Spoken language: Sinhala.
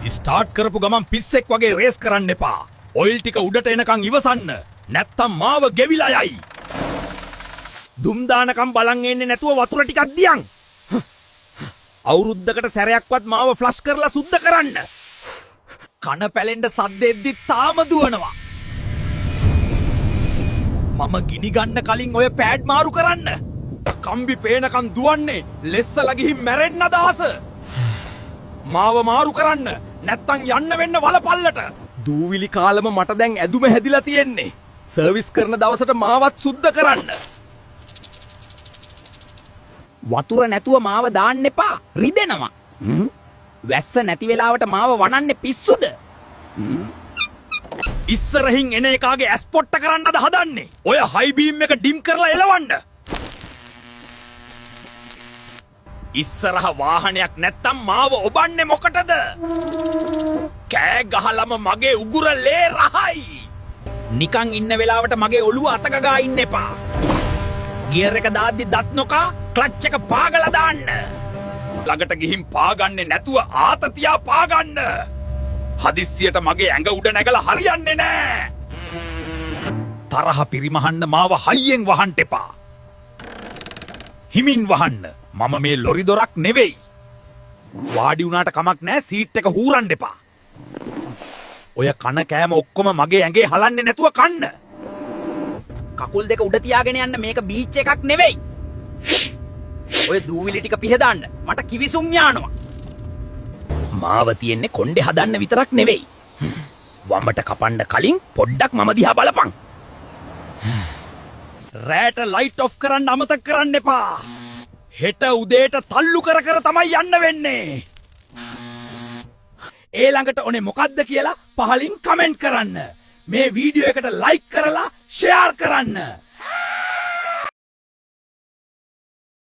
ස්ටාර්ට් කරපු ගමන් පිස්සෙක් වගේ රේස් කරන්න එපා. ඔයිල් ටික උඩට එනකන් ඉවසන්න. නැත්තම් මාව ගෙවිලා යයි. දුම් දානකම් බලන් එන්නේ නැතුව වතුර ටිකක් දියන්. අවුරුද්දකට සැරයක්වත් මාව ෆ්ලෂ් කරලා සුද්ධ කරන්න. කන පැලෙන්න සද්දෙද්දි තාම දුවනවා. මම ගිනි ගන්න කලින් ඔය පෑඩ් මාරු කරන්න. කම්බි පේනකන් දුවන්නේ ලෙස්සලා ගිහින් මැරෙන්න අදහස. මාව මාරු කරන්න නැත්තම් යන්න වෙන්න වලපල්ලට. දූවිලි කාලම මට දැන් ඇදුම හැදිලා තියෙන්නේ. සර්විස් කරන දවසට මාවත් සුද්ධ කරන්න. වතුර නැතුව මාව දාන්න එපා. රිදෙනවා. වැස්ස නැති වෙලාවට මාව වනන්නේ පිස්සුද? ඉස්සරහින් එන එකාගේ ඇස් පොට්ට කරන්නද හදන්නේ? ඔය හයි බීම් එක ඩිම් කරලා එලවන්න. ඉස්සරහ වාහනයක් නැත්තම් මාව ඔබන්නේ මොකටද? කෑ ගහලම මගේ උගුර ලේ රහයි. නිකන් ඉන්න වෙලාවට මගේ ඔළුව අතකගා ඉන්න එපා. ගියර් එක දාද්දි දත් නොකා ක්ලච් එක පාගලා දාන්න. ළඟට ගිහින් පාගන්නේ නැතුව ආතතියා පාගන්න. හදිස්සියට මගේ ඇඟ උඩ නැගලා හරියන්නේ නෑ. තරහ පිරිමහන්න මාව හයියෙන් වහන්න එපා. හිමින් වහන්න. මම මේ ලොරි දොරක් නෙවෙයි. වාඩි වුණාට කමක් නෑ සීට් එක හූරන්න එපා. ඔය කන කෑම ඔක්කොම මගේ ඇඟේ හලන්නේ නැතුව කන්න. කකුල් දෙක උඩ තියාගෙන යන්න මේක බීච් එකක් නෙවෙයි. ඔය දූවිලි ටික පිහදාන්න මට කිවිසුම් යානවා. මාව තියෙන්නේ කොණ්ඩේ හදන්න විතරක් නෙවෙයි. වම්බට කපන්න කලින් පොඩ්ඩක් මම දිහා බලපන්. රෑට ලයිට් ඔෆ් කරන්න අමතක කරන්න එපා. හෙට උදේට තල්ලු කර කර තමයි යන්න වෙන්නේ. ඒ ළඟට ඕනේ මොකද්ද කියලා පහලින් කමෙන්ට් කරන්න. මේ වීඩියෝ එකට ලයික් කරලා ෂෙයාර් කරන්න.